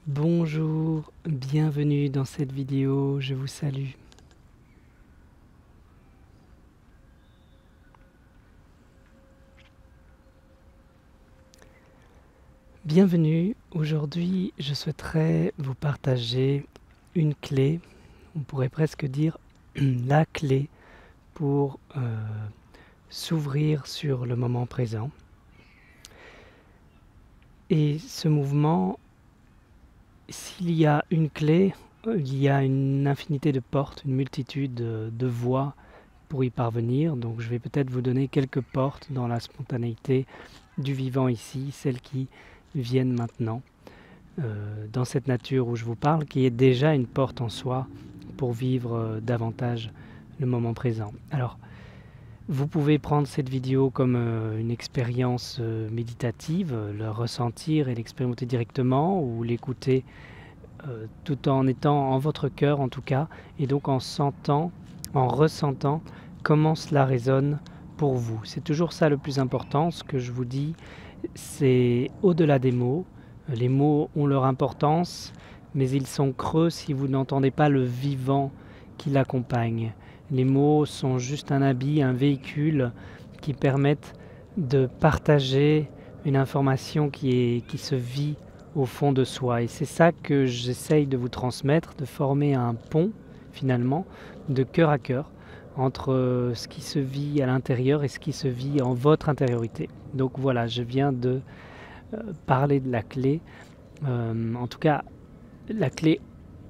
Bonjour, bienvenue dans cette vidéo, je vous salue. Bienvenue, aujourd'hui je souhaiterais vous partager une clé, on pourrait presque dire la clé pour s'ouvrir sur le moment présent. Et ce mouvement, s'il y a une clé, il y a une infinité de portes, une multitude de voies pour y parvenir. Donc je vais peut-être vous donner quelques portes dans la spontanéité du vivant ici, celles qui viennent maintenant, dans cette nature où je vous parle, qui est déjà une porte en soi pour vivre davantage le moment présent. Alors, vous pouvez prendre cette vidéo comme une expérience méditative, le ressentir et l'expérimenter directement, ou l'écouter tout en étant en votre cœur en tout cas, et donc en ressentant comment cela résonne pour vous. C'est toujours ça le plus important, ce que je vous dis, c'est au-delà des mots. Les mots ont leur importance, mais ils sont creux si vous n'entendez pas le vivant qui l'accompagne. Les mots sont juste un habit, un véhicule qui permettent de partager une information qui se vit au fond de soi. Et c'est ça que j'essaye de vous transmettre, de former un pont, finalement, de cœur à cœur, entre ce qui se vit à l'intérieur et ce qui se vit en votre intériorité. Donc voilà, je viens de parler de la clé. En tout cas, la clé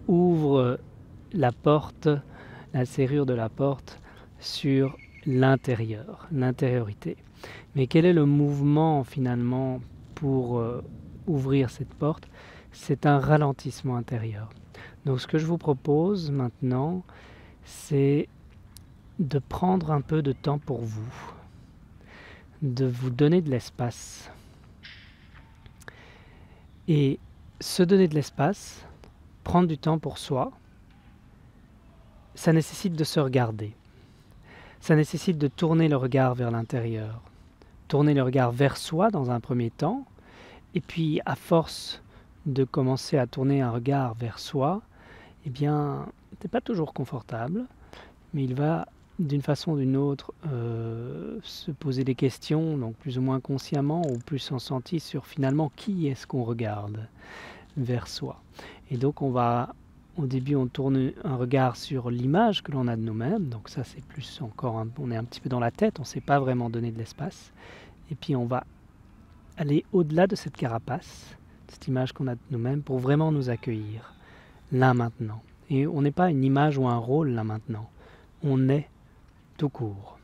ouvre la porte, la serrure de la porte sur l'intérieur, l'intériorité. Mais quel est le mouvement finalement pour ouvrir cette porte? C'est un ralentissement intérieur. Donc ce que je vous propose maintenant, c'est de prendre un peu de temps pour vous, de vous donner de l'espace. Et se donner de l'espace, prendre du temps pour soi, ça nécessite de se regarder. Ça nécessite de tourner le regard vers l'intérieur, tourner le regard vers soi dans un premier temps, et puis à force de commencer à tourner un regard vers soi, eh bien, c'est pas toujours confortable, mais il va d'une façon ou d'une autre se poser des questions, donc plus ou moins consciemment ou plus en senti sur finalement qui est-ce qu'on regarde vers soi. Et donc au début on tourne un regard sur l'image que l'on a de nous-mêmes, donc ça c'est plus encore, on est un petit peu dans la tête, on ne sait pas vraiment donner de l'espace, et puis on va aller au-delà de cette carapace, cette image qu'on a de nous-mêmes, pour vraiment nous accueillir, là maintenant. Et on n'est pas une image ou un rôle là maintenant, on est tout court.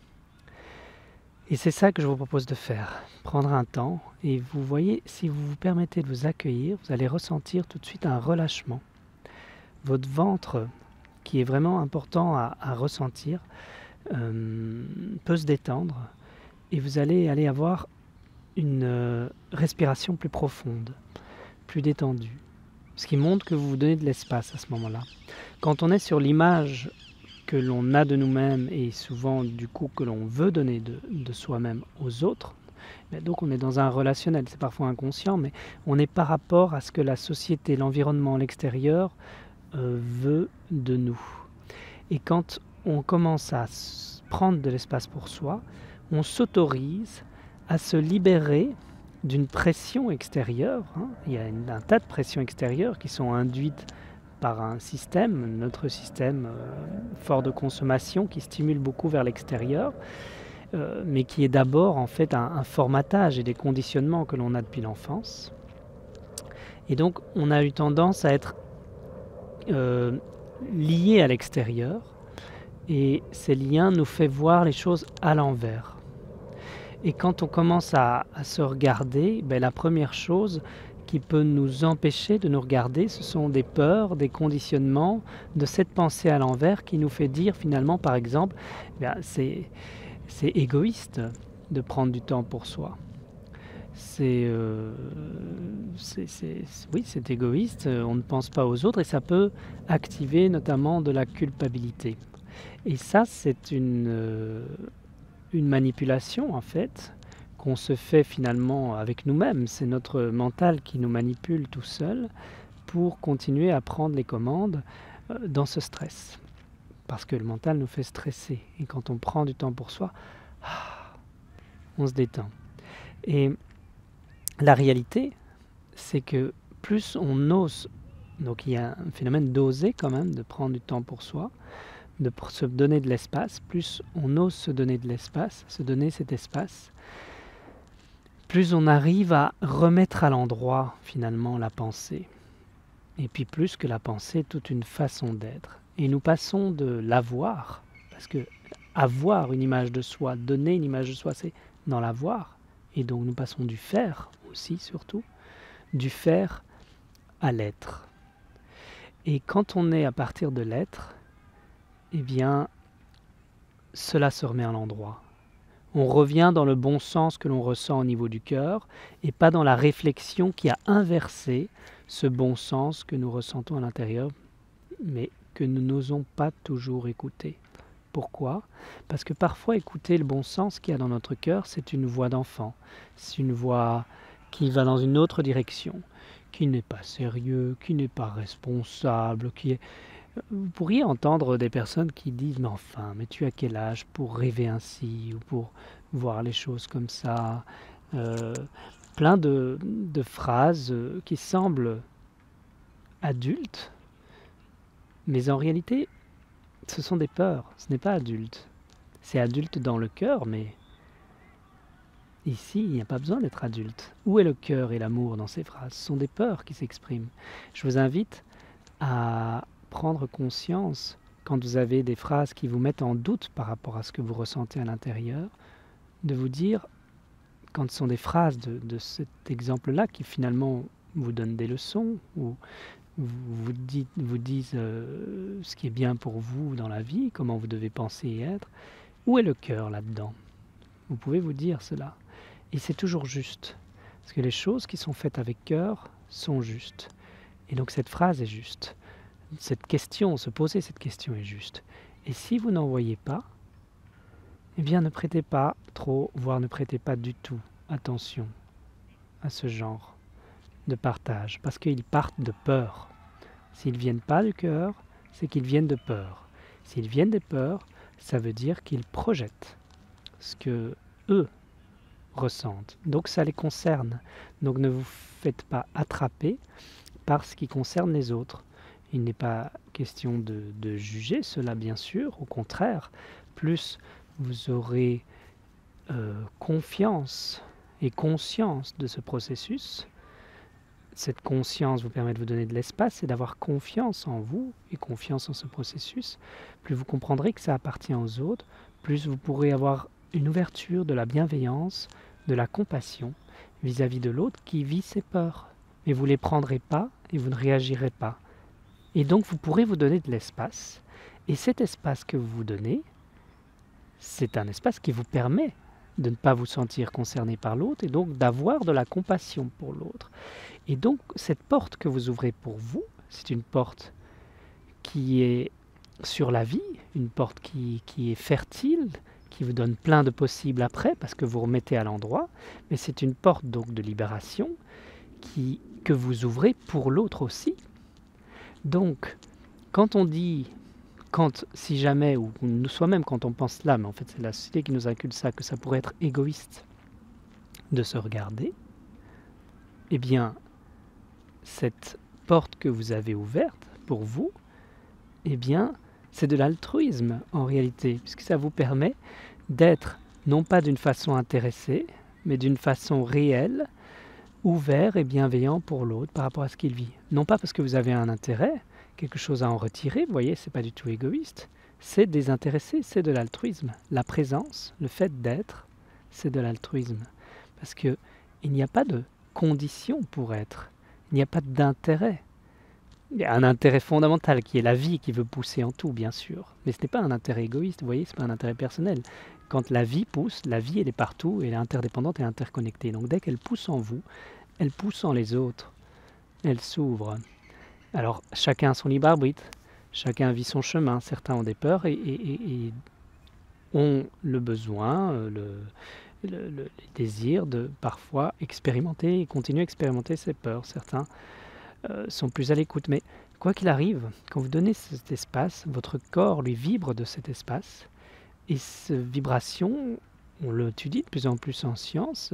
Et c'est ça que je vous propose de faire, prendre un temps, et vous voyez, si vous vous permettez de vous accueillir, vous allez ressentir tout de suite un relâchement. Votre ventre, qui est vraiment important à ressentir, peut se détendre, et vous allez aller avoir une respiration plus profonde, plus détendue, ce qui montre que vous vous donnez de l'espace à ce moment-là. Quand on est sur l'image que l'on a de nous-mêmes et souvent du coup que l'on veut donner de soi-même aux autres, donc on est dans un relationnel, c'est parfois inconscient, mais on est par rapport à ce que la société, l'environnement, l'extérieur veut de nous. Et quand on commence à prendre de l'espace pour soi, on s'autorise à se libérer d'une pression extérieure. Il y a un tas de pressions extérieures qui sont induites par un système, notre système fort de consommation qui stimule beaucoup vers l'extérieur, mais qui est d'abord en fait un formatage et des conditionnements que l'on a depuis l'enfance. Et donc on a eu tendance à être liés à l'extérieur, et ces liens nous font voir les choses à l'envers. Et quand on commence à se regarder, la première chose qui peut nous empêcher de nous regarder, ce sont des peurs, des conditionnements, de cette pensée à l'envers qui nous fait dire finalement, par exemple, c'est égoïste de prendre du temps pour soi. Oui, c'est égoïste, on ne pense pas aux autres, et ça peut activer notamment de la culpabilité. Et ça, c'est une manipulation en fait qu'on se fait finalement avec nous-mêmes. C'est notre mental qui nous manipule tout seul pour continuer à prendre les commandes dans ce stress. Parce que le mental nous fait stresser. Et quand on prend du temps pour soi, on se détend. Et la réalité, c'est que plus on ose, donc il y a un phénomène d'oser quand même, de prendre du temps pour soi, de se donner de l'espace, plus on ose se donner de l'espace, se donner cet espace, plus on arrive à remettre à l'endroit finalement la pensée. Et puis plus que la pensée, toute une façon d'être. Et nous passons de l'avoir, parce que avoir une image de soi, donner une image de soi, c'est dans l'avoir. Et donc nous passons du faire aussi, surtout, du faire à l'être. Et quand on est à partir de l'être, eh bien, cela se remet à l'endroit. On revient dans le bon sens que l'on ressent au niveau du cœur, et pas dans la réflexion qui a inversé ce bon sens que nous ressentons à l'intérieur, mais que nous n'osons pas toujours écouter. Pourquoi ? Parce que parfois écouter le bon sens qu'il y a dans notre cœur, c'est une voix d'enfant, c'est une voix qui va dans une autre direction, qui n'est pas sérieux, qui n'est pas responsable, qui est... Vous pourriez entendre des personnes qui disent « Mais enfin, mais tu as quel âge pour rêver ainsi ?» ou pour voir les choses comme ça. Plein de phrases qui semblent adultes, mais en réalité, ce sont des peurs, ce n'est pas adulte. C'est adulte dans le cœur, mais ici, il n'y a pas besoin d'être adulte. Où est le cœur et l'amour dans ces phrases ? Ce sont des peurs qui s'expriment. Je vous invite à prendre conscience, quand vous avez des phrases qui vous mettent en doute par rapport à ce que vous ressentez à l'intérieur, de vous dire, quand ce sont des phrases de cet exemple-là qui finalement vous donnent des leçons, ou vous disent ce qui est bien pour vous dans la vie, comment vous devez penser et être, où est le cœur là-dedans ? Vous pouvez vous dire cela. Et c'est toujours juste. Parce que les choses qui sont faites avec cœur sont justes. Et donc cette phrase est juste. Cette question, se poser cette question est juste. Et si vous n'en voyez pas, eh bien ne prêtez pas trop, voire ne prêtez pas du tout attention à ce genre de partage. Parce qu'ils partent de peur. S'ils ne viennent pas du cœur, c'est qu'ils viennent de peur. S'ils viennent des peurs, ça veut dire qu'ils projettent ce que eux ressentent. Donc ça les concerne. Donc ne vous faites pas attraper par ce qui concerne les autres. Il n'est pas question de juger cela, bien sûr. Au contraire, plus vous aurez confiance et conscience de ce processus, cette conscience vous permet de vous donner de l'espace et d'avoir confiance en vous et confiance en ce processus, plus vous comprendrez que ça appartient aux autres, plus vous pourrez avoir une ouverture de la bienveillance, de la compassion vis-à-vis de l'autre qui vit ses peurs. Mais vous ne les prendrez pas et vous ne réagirez pas. Et donc vous pourrez vous donner de l'espace. Et cet espace que vous vous donnez, c'est un espace qui vous permet de ne pas vous sentir concerné par l'autre et donc d'avoir de la compassion pour l'autre. Et donc cette porte que vous ouvrez pour vous, c'est une porte qui est sur la vie, une porte qui est fertile, qui vous donne plein de possibles après parce que vous remettez à l'endroit, mais c'est une porte donc de libération que vous ouvrez pour l'autre aussi. Donc, quand on dit, si jamais, ou soi-même quand on pense là, mais en fait c'est la société qui nous inculque ça, que ça pourrait être égoïste de se regarder, eh bien, cette porte que vous avez ouverte pour vous, eh bien, c'est de l'altruisme en réalité, puisque ça vous permet d'être non pas d'une façon intéressée, mais d'une façon réelle, ouvert et bienveillant pour l'autre par rapport à ce qu'il vit. Non pas parce que vous avez un intérêt, quelque chose à en retirer, vous voyez, c'est pas du tout égoïste, c'est désintéressé, c'est de l'altruisme. La présence, le fait d'être, c'est de l'altruisme. Parce qu'il n'y a pas de condition pour être, il n'y a pas d'intérêt. Il y a un intérêt fondamental qui est la vie qui veut pousser en tout, bien sûr. Mais ce n'est pas un intérêt égoïste, vous voyez, ce n'est pas un intérêt personnel. Quand la vie pousse, la vie elle est partout, elle est interdépendante et interconnectée. Donc dès qu'elle pousse en vous, elle pousse en les autres. Elle s'ouvre. Alors chacun a son libre arbitre, chacun vit son chemin. Certains ont des peurs et ont le besoin, le désir de parfois expérimenter et continuer à expérimenter ces peurs. Certains sont plus à l'écoute. Mais quoi qu'il arrive, quand vous donnez cet espace, votre corps lui vibre de cet espace. Et cette vibration, on l'étudie de plus en plus en science,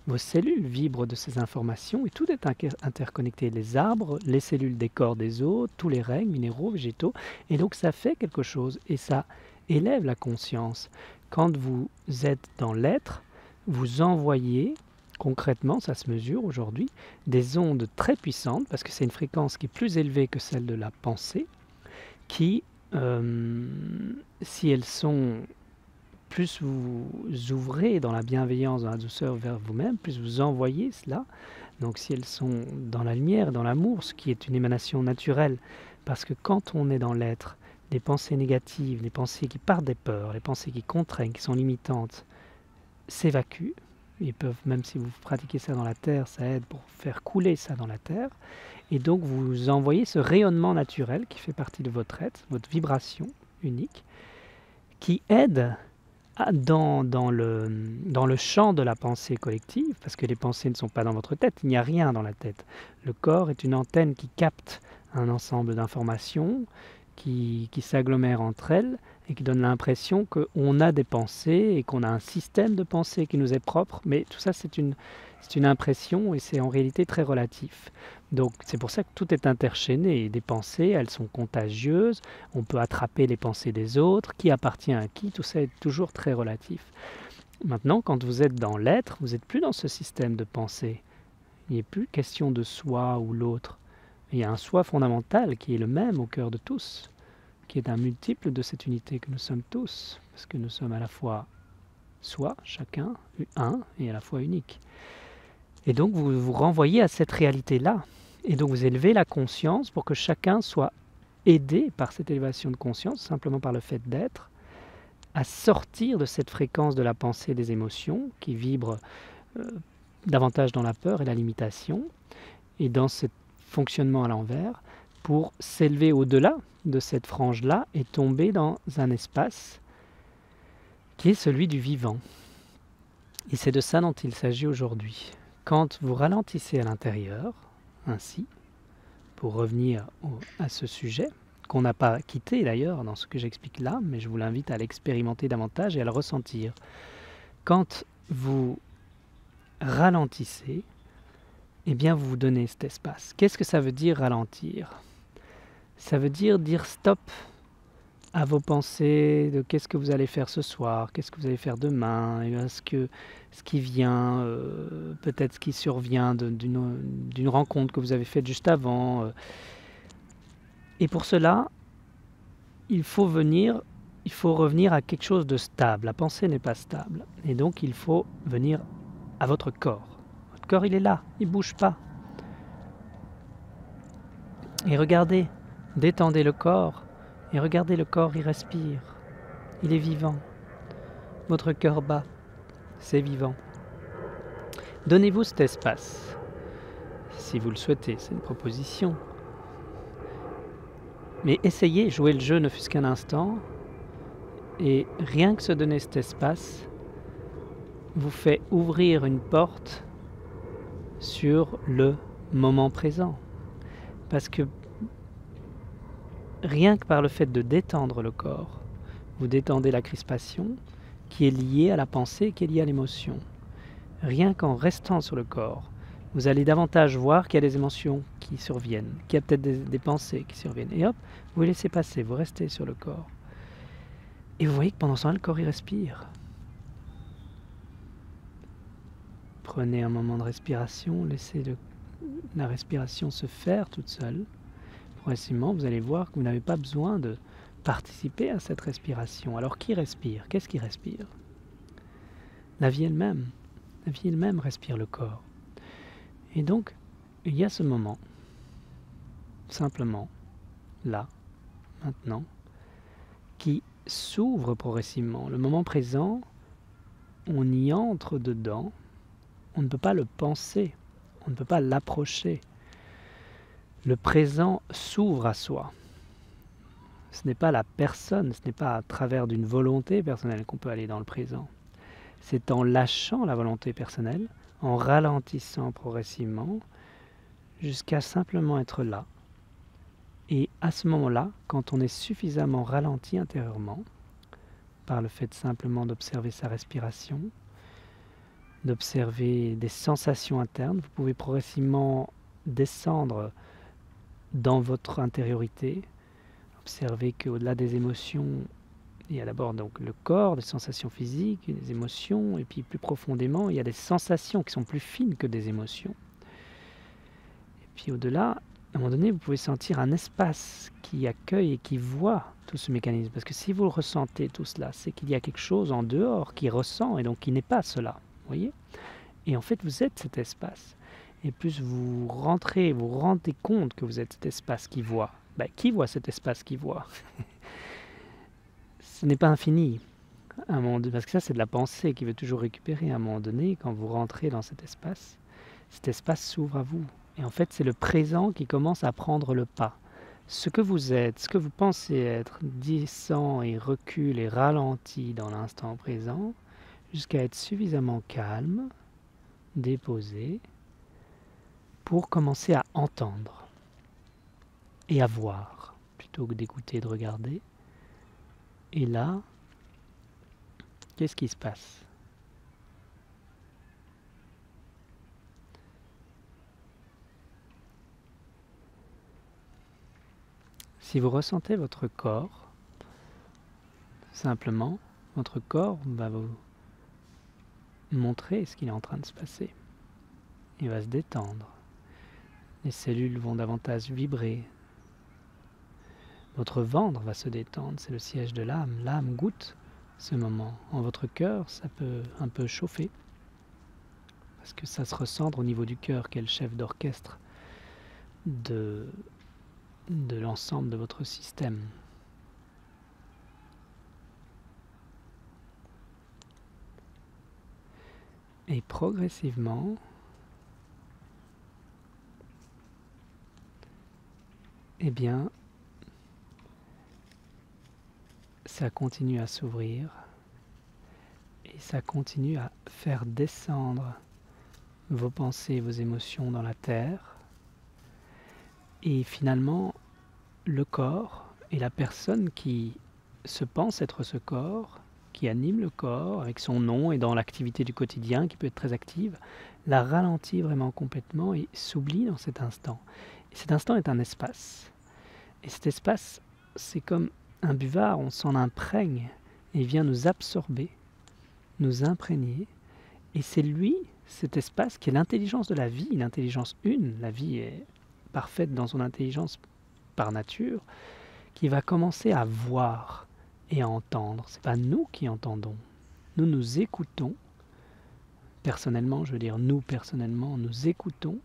vos cellules vibrent de ces informations et tout est interconnecté. Les arbres, les cellules des corps des autres, tous les règnes, minéraux, végétaux. Et donc ça fait quelque chose et ça élève la conscience. Quand vous êtes dans l'être, vous envoyez, concrètement, ça se mesure aujourd'hui, des ondes très puissantes, parce que c'est une fréquence qui est plus élevée que celle de la pensée, qui, si elles sont, plus vous ouvrez dans la bienveillance, dans la douceur vers vous-même, plus vous envoyez cela. Donc si elles sont dans la lumière, dans l'amour, ce qui est une émanation naturelle, parce que quand on est dans l'être, les pensées négatives, les pensées qui partent des peurs, les pensées qui contraignent, qui sont limitantes, s'évacuent. Ils peuvent, même si vous pratiquez ça dans la terre, ça aide pour faire couler ça dans la terre. Et donc vous envoyez ce rayonnement naturel qui fait partie de votre être, votre vibration unique, qui aide dans le champ de la pensée collective, parce que les pensées ne sont pas dans votre tête, il n'y a rien dans la tête. Le corps est une antenne qui capte un ensemble d'informations, qui s'agglomèrent entre elles et qui donne l'impression qu'on a des pensées et qu'on a un système de pensée qui nous est propre, mais tout ça c'est une impression et c'est en réalité très relatif. Donc c'est pour ça que tout est interchaîné. Des pensées, elles sont contagieuses, on peut attraper les pensées des autres, qui appartient à qui, tout ça est toujours très relatif. Maintenant, quand vous êtes dans l'être, vous n'êtes plus dans ce système de pensée. Il n'est plus question de soi ou l'autre. Il y a un soi fondamental qui est le même au cœur de tous, qui est un multiple de cette unité que nous sommes tous, parce que nous sommes à la fois soi, chacun, un, et à la fois unique. Et donc vous vous renvoyez à cette réalité-là, et donc vous élevez la conscience pour que chacun soit aidé par cette élévation de conscience, simplement par le fait d'être, à sortir de cette fréquence de la pensée et des émotions qui vibrent davantage dans la peur et la limitation, et dans ce fonctionnement à l'envers, pour s'élever au-delà de cette frange-là et tomber dans un espace qui est celui du vivant. Et c'est de ça dont il s'agit aujourd'hui. Quand vous ralentissez à l'intérieur, ainsi, pour revenir à ce sujet, qu'on n'a pas quitté d'ailleurs dans ce que j'explique là, mais je vous l'invite à l'expérimenter davantage et à le ressentir. Quand vous ralentissez, eh bien vous vous donnez cet espace. Qu'est-ce que ça veut dire ralentir ? Ça veut dire stop à vos pensées de qu'est-ce que vous allez faire ce soir, qu'est-ce que vous allez faire demain, et ce qui vient, peut-être ce qui survient d'une rencontre que vous avez faite juste avant. Et pour cela, il faut revenir à quelque chose de stable. La pensée n'est pas stable. Et donc il faut venir à votre corps. Votre corps, il est là, il ne bouge pas. Et regardez, détendez le corps. Et regardez, le corps, il respire. Il est vivant. Votre cœur bat. C'est vivant. Donnez-vous cet espace. Si vous le souhaitez, c'est une proposition. Mais essayez, jouez le jeu ne fût-ce qu'un instant. Et rien que se donner cet espace vous fait ouvrir une porte sur le moment présent. Parce que rien que par le fait de détendre le corps, vous détendez la crispation qui est liée à la pensée, qui est liée à l'émotion. Rien qu'en restant sur le corps, vous allez davantage voir qu'il y a des émotions qui surviennent, qu'il y a peut-être des pensées qui surviennent. Et hop, vous les laissez passer, vous restez sur le corps. Et vous voyez que pendant ce temps, le corps il respire. Prenez un moment de respiration, laissez la respiration se faire toute seule. Progressivement, vous allez voir que vous n'avez pas besoin de participer à cette respiration. Alors qui respire ? Qu'est-ce qui respire ? La vie elle-même. La vie elle-même respire le corps. Et donc, il y a ce moment, simplement, là, maintenant, qui s'ouvre progressivement. Le moment présent, on y entre dedans, on ne peut pas le penser, on ne peut pas l'approcher. Le présent s'ouvre à soi. Ce n'est pas la personne, ce n'est pas à travers d'une volonté personnelle qu'on peut aller dans le présent. C'est en lâchant la volonté personnelle, en ralentissant progressivement, jusqu'à simplement être là. Et à ce moment-là, quand on est suffisamment ralenti intérieurement, par le fait simplement d'observer sa respiration, d'observer des sensations internes, vous pouvez progressivement descendre dans votre intériorité, observer qu'au-delà des émotions, il y a d'abord donc le corps, des sensations physiques, des émotions, et puis plus profondément, il y a des sensations qui sont plus fines que des émotions. Et puis au-delà, à un moment donné, vous pouvez sentir un espace qui accueille et qui voit tout ce mécanisme. Parce que si vous le ressentez tout cela, c'est qu'il y a quelque chose en dehors qui ressent et donc qui n'est pas cela. Vous voyez ? Et en fait, vous êtes cet espace. Et plus vous rentrez, vous rendez compte que vous êtes cet espace qui voit. Qui voit cet espace qui voit ? Ce n'est pas infini. À un moment donné, parce que ça, c'est de la pensée qui veut toujours récupérer. À un moment donné, quand vous rentrez dans cet espace s'ouvre à vous. Et en fait, c'est le présent qui commence à prendre le pas. Ce que vous êtes, ce que vous pensez être, descend et recule et ralentit dans l'instant présent, jusqu'à être suffisamment calme, déposé, pour commencer à entendre et à voir, plutôt que d'écouter et de regarder. Et là, qu'est-ce qui se passe ? Si vous ressentez votre corps, simplement, votre corps va vous montrer ce qu'il est en train de se passer. Il va se détendre. Les cellules vont davantage vibrer. Votre ventre va se détendre, c'est le siège de l'âme. L'âme goûte ce moment. En votre cœur, ça peut un peu chauffer, parce que ça se recentre au niveau du cœur, qui est le chef d'orchestre de l'ensemble de votre système. Et progressivement, eh bien, ça continue à s'ouvrir et ça continue à faire descendre vos pensées, vos émotions dans la terre. Et finalement, le corps et la personne qui se pense être ce corps, qui anime le corps avec son nom et dans l'activité du quotidien qui peut être très active, la ralentit vraiment complètement et s'oublie dans cet instant. Et cet instant est un espace. Et cet espace, c'est comme un buvard, on s'en imprègne et il vient nous absorber, nous imprégner. Et c'est lui, cet espace, qui est l'intelligence de la vie, l'intelligence une. La vie est parfaite dans son intelligence par nature, qui va commencer à voir et à entendre. Ce n'est pas nous qui entendons. Nous, nous écoutons. Personnellement, je veux dire, nous, personnellement, nous écoutons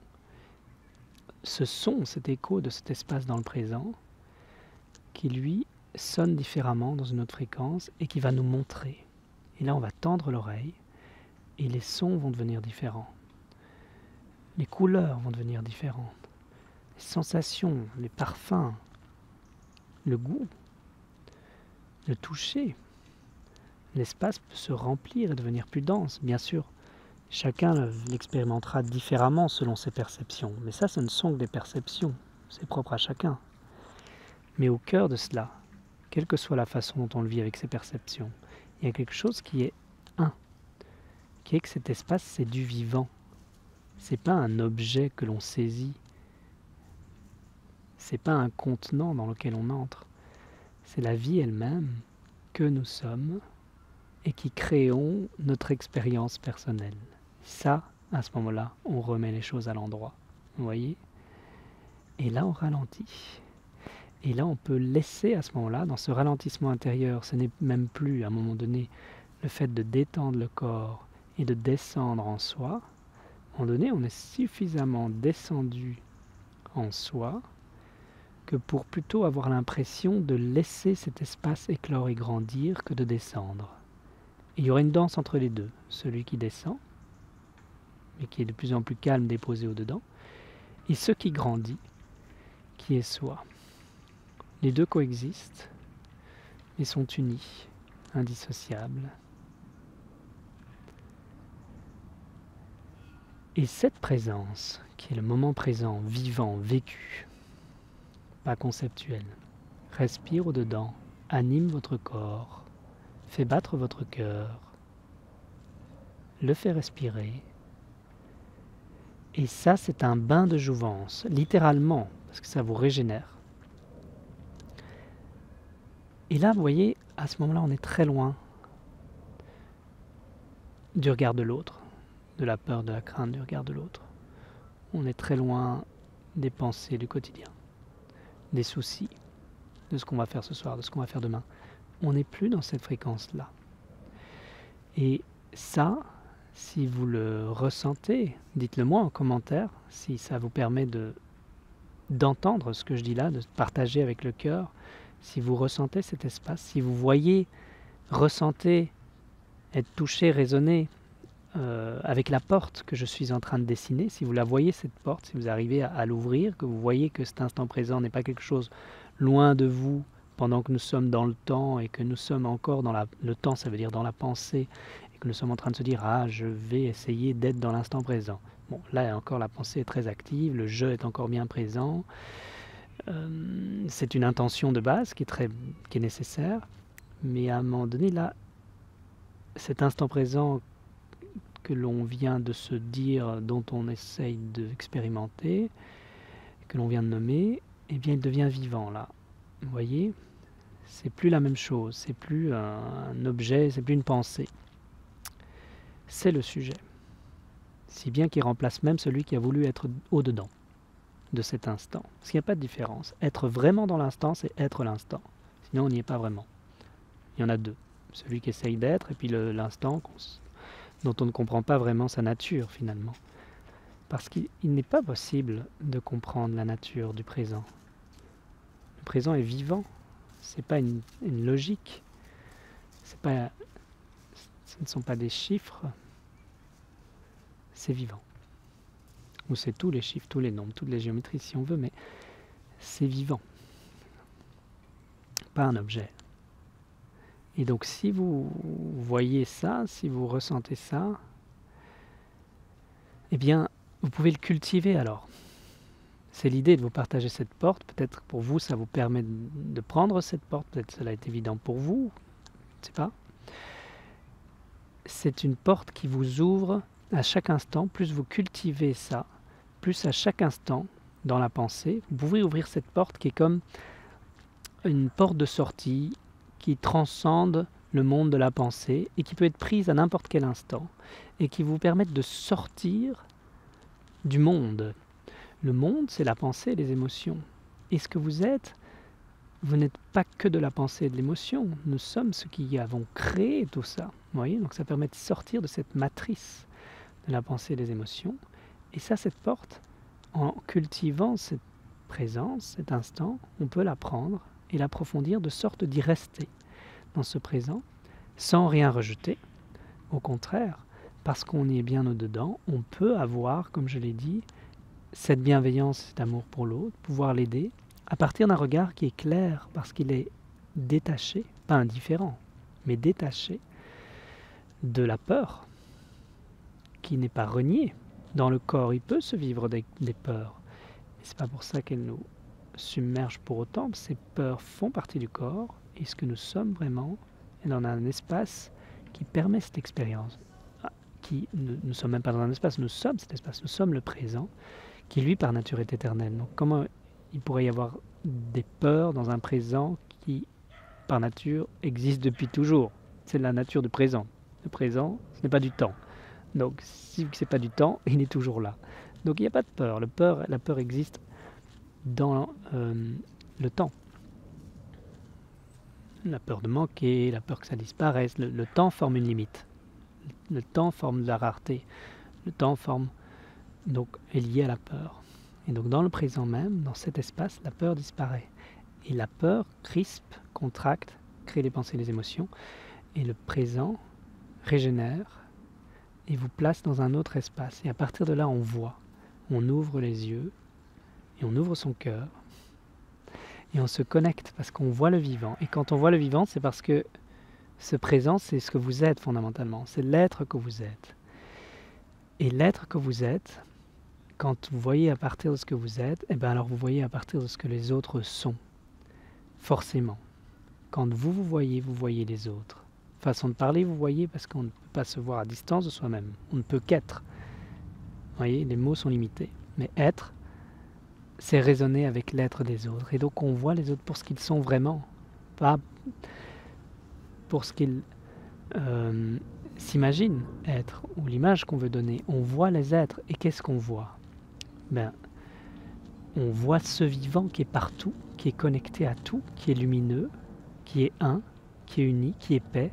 ce son, cet écho de cet espace dans le présent, qui, lui, sonne différemment dans une autre fréquence et qui va nous montrer. Et là, on va tendre l'oreille et les sons vont devenir différents. Les couleurs vont devenir différentes. Les sensations, les parfums, le goût, le toucher. L'espace peut se remplir et devenir plus dense. Bien sûr, chacun l'expérimentera différemment selon ses perceptions. Mais ça, ce ne sont que des perceptions. C'est propre à chacun. Mais au cœur de cela, quelle que soit la façon dont on le vit avec ses perceptions, il y a quelque chose qui est qui est que cet espace, c'est du vivant. C'est pas un objet que l'on saisit. C'est pas un contenant dans lequel on entre. C'est la vie elle-même que nous sommes et qui créons notre expérience personnelle. Ça, à ce moment-là, on remet les choses à l'endroit. Vous voyez ? Et là, on ralentit. Et là, on peut laisser à ce moment-là, dans ce ralentissement intérieur, ce n'est même plus, à un moment donné, le fait de détendre le corps et de descendre en soi. À un moment donné, on est suffisamment descendu en soi que pour plutôt avoir l'impression de laisser cet espace éclore et grandir que de descendre. Et il y aura une danse entre les deux, celui qui descend, mais qui est de plus en plus calme, déposé au-dedans, et ce qui grandit, qui est soi. Les deux coexistent, mais sont unis, indissociables. Et cette présence, qui est le moment présent, vivant, vécu, pas conceptuel, respire au-dedans, anime votre corps, fait battre votre cœur, le fait respirer. Et ça, c'est un bain de jouvence, littéralement, parce que ça vous régénère. Et là, vous voyez, à ce moment-là, on est très loin du regard de l'autre, de la peur, de la crainte du regard de l'autre. On est très loin des pensées du quotidien, des soucis, de ce qu'on va faire ce soir, de ce qu'on va faire demain. On n'est plus dans cette fréquence-là. Et ça, si vous le ressentez, dites-le moi en commentaire, si ça vous permet d'entendre ce que je dis là, de partager avec le cœur, si vous ressentez cet espace, si vous voyez, ressentez, être touché, résonner avec la porte que je suis en train de dessiner, si vous la voyez cette porte, si vous arrivez à l'ouvrir, que vous voyez que cet instant présent n'est pas quelque chose loin de vous pendant que nous sommes dans le temps et que nous sommes encore dans le temps, ça veut dire dans la pensée, et que nous sommes en train de se dire « Ah, je vais essayer d'être dans l'instant présent ». Bon, là encore, la pensée est très active, le « je » est encore bien présent. C'est une intention de base qui est nécessaire, mais à un moment donné, là, cet instant présent que l'on vient de se dire, dont on essaye d'expérimenter, que l'on vient de nommer, eh bien, il devient vivant, là. Vous voyez ? C'est plus la même chose, c'est plus un objet, c'est plus une pensée. C'est le sujet. Si bien qu'il remplace même celui qui a voulu être au-dedans de cet instant. Parce qu'il n'y a pas de différence. Être vraiment dans l'instant, c'est être l'instant. Sinon, on n'y est pas vraiment. Il y en a deux. Celui qui essaye d'être et puis l'instant dont on ne comprend pas vraiment sa nature, finalement. Parce qu'il n'est pas possible de comprendre la nature du présent. Le présent est vivant. Ce n'est pas une logique. Ce ne sont pas des chiffres. C'est vivant. Ou c'est tous les chiffres, tous les nombres, toutes les géométries si on veut, mais c'est vivant. Pas un objet. Et donc si vous voyez ça, si vous ressentez ça, eh bien, vous pouvez le cultiver alors. C'est l'idée de vous partager cette porte. Peut-être pour vous, ça vous permet de prendre cette porte. Peut-être que cela est évident pour vous. Je ne sais pas. C'est une porte qui vous ouvre à chaque instant. Plus vous cultivez ça, plus à chaque instant, dans la pensée, vous pouvez ouvrir cette porte qui est comme une porte de sortie qui transcende le monde de la pensée et qui peut être prise à n'importe quel instant et qui vous permettent de sortir du monde. Le monde, c'est la pensée et les émotions. Et ce que vous êtes, vous n'êtes pas que de la pensée et de l'émotion. Nous sommes ceux qui avons créé tout ça. Vous voyez, donc ça permet de sortir de cette matrice de la pensée et des émotions. Et ça, cette porte, en cultivant cette présence, cet instant, on peut la prendre et l'approfondir de sorte d'y rester dans ce présent, sans rien rejeter. Au contraire, parce qu'on est bien au-dedans, on peut avoir, comme je l'ai dit, cette bienveillance, cet amour pour l'autre, pouvoir l'aider, à partir d'un regard qui est clair, parce qu'il est détaché, pas indifférent, mais détaché de la peur, qui n'est pas reniée. Dans le corps, il peut se vivre des peurs, mais ce n'est pas pour ça qu'elles nous submergent pour autant. Ces peurs font partie du corps, et ce que nous sommes vraiment est dans un espace qui permet cette expérience. Nous ne sommes même pas dans un espace, nous sommes cet espace, nous sommes le présent, qui lui par nature est éternel. Donc comment il pourrait y avoir des peurs dans un présent qui par nature existe depuis toujours? C'est la nature du présent. Le présent, ce n'est pas du temps. Donc si ce n'est pas du temps, il est toujours là. Donc il n'y a pas de peur. La peur existe dans le temps. La peur de manquer, la peur que ça disparaisse. Le temps forme une limite. Le temps forme de la rareté. Le temps est lié à la peur. Et donc dans le présent même, dans cet espace, la peur disparaît. Et la peur crispe, contracte, crée les pensées et les émotions. Et le présent régénère et vous place dans un autre espace. Et à partir de là, on voit. On ouvre les yeux et on ouvre son cœur. Et on se connecte parce qu'on voit le vivant. Et quand on voit le vivant, c'est parce que ce présent, c'est ce que vous êtes fondamentalement. C'est l'être que vous êtes. Et l'être que vous êtes, quand vous voyez à partir de ce que vous êtes, eh bien alors vous voyez à partir de ce que les autres sont, forcément. Quand vous voyez les autres. Façon de parler, vous voyez, parce qu'on ne peut pas se voir à distance de soi-même. On ne peut qu'être. Vous voyez, les mots sont limités. Mais être, c'est raisonner avec l'être des autres. Et donc on voit les autres pour ce qu'ils sont vraiment, pas pour ce qu'ils s'imaginent être, ou l'image qu'on veut donner. On voit les êtres. Et qu'est-ce qu'on voit? Ben, on voit ce vivant qui est partout, qui est connecté à tout, qui est lumineux, qui est un, qui est uni, qui est paix.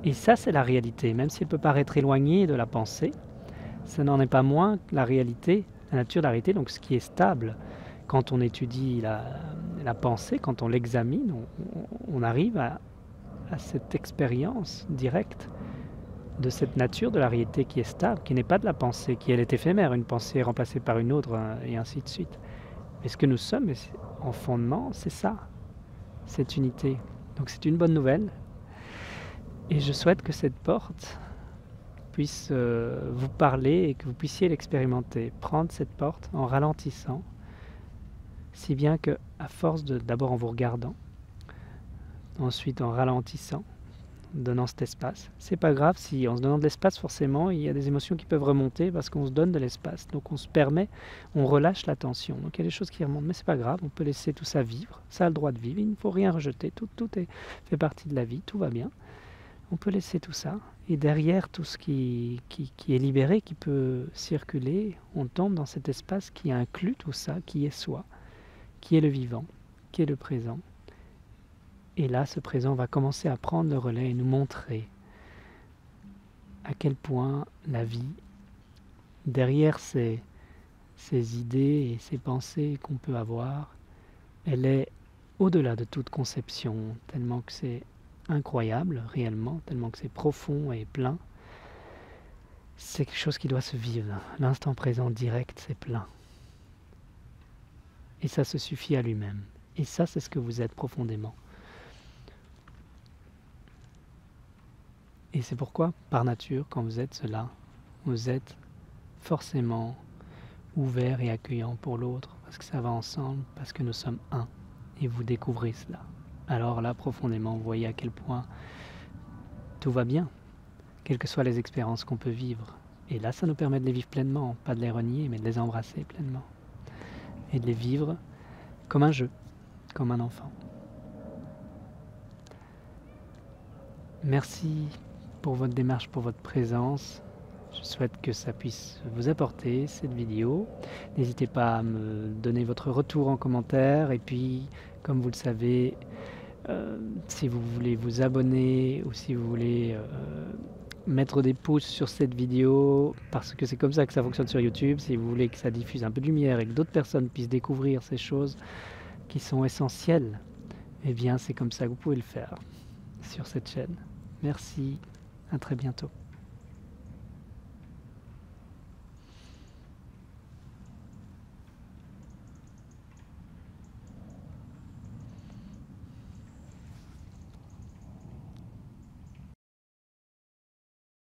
Et ça, c'est la réalité. Même si elle peut paraître éloignée de la pensée, ça n'en est pas moins la réalité, la nature de la réalité, donc ce qui est stable. Quand on étudie la pensée, quand on l'examine, on arrive à cette expérience directe de cette nature de la réalité qui est stable, qui n'est pas de la pensée, qui elle est éphémère, une pensée est remplacée par une autre, et ainsi de suite. Mais ce que nous sommes, en fondement, c'est ça, cette unité. Donc c'est une bonne nouvelle. Et je souhaite que cette porte puisse vous parler et que vous puissiez l'expérimenter. Prendre cette porte en ralentissant, si bien que, à force d'abord en vous regardant, ensuite en ralentissant, donnant cet espace. C'est pas grave si en se donnant de l'espace, forcément, il y a des émotions qui peuvent remonter parce qu'on se donne de l'espace. Donc on se permet, on relâche la tension. Donc il y a des choses qui remontent, mais c'est pas grave, on peut laisser tout ça vivre. Ça a le droit de vivre, il ne faut rien rejeter. Tout fait partie de la vie, tout va bien. On peut laisser tout ça. Et derrière tout ce qui est libéré, qui peut circuler, on tombe dans cet espace qui inclut tout ça, qui est soi, qui est le vivant, qui est le présent. Et là, ce présent va commencer à prendre le relais et nous montrer à quel point la vie, derrière ces idées et ces pensées qu'on peut avoir, elle est au-delà de toute conception, tellement que c'est incroyable réellement, tellement que c'est profond et plein. C'est quelque chose qui doit se vivre. L'instant présent direct, c'est plein. Et ça se suffit à lui-même. Et ça, c'est ce que vous êtes profondément. Et c'est pourquoi, par nature, quand vous êtes cela, vous êtes forcément ouvert et accueillant pour l'autre, parce que ça va ensemble, parce que nous sommes un. Et vous découvrez cela. Alors là, profondément, vous voyez à quel point tout va bien, quelles que soient les expériences qu'on peut vivre. Et là, ça nous permet de les vivre pleinement, pas de les renier, mais de les embrasser pleinement. Et de les vivre comme un jeu, comme un enfant. Merci pour votre démarche, pour votre présence. Je souhaite que ça puisse vous apporter cette vidéo. N'hésitez pas à me donner votre retour en commentaire. Et puis, comme vous le savez, si vous voulez vous abonner ou si vous voulez mettre des pouces sur cette vidéo, parce que c'est comme ça que ça fonctionne sur YouTube, si vous voulez que ça diffuse un peu de lumière et que d'autres personnes puissent découvrir ces choses qui sont essentielles, eh bien c'est comme ça que vous pouvez le faire sur cette chaîne. Merci, à très bientôt.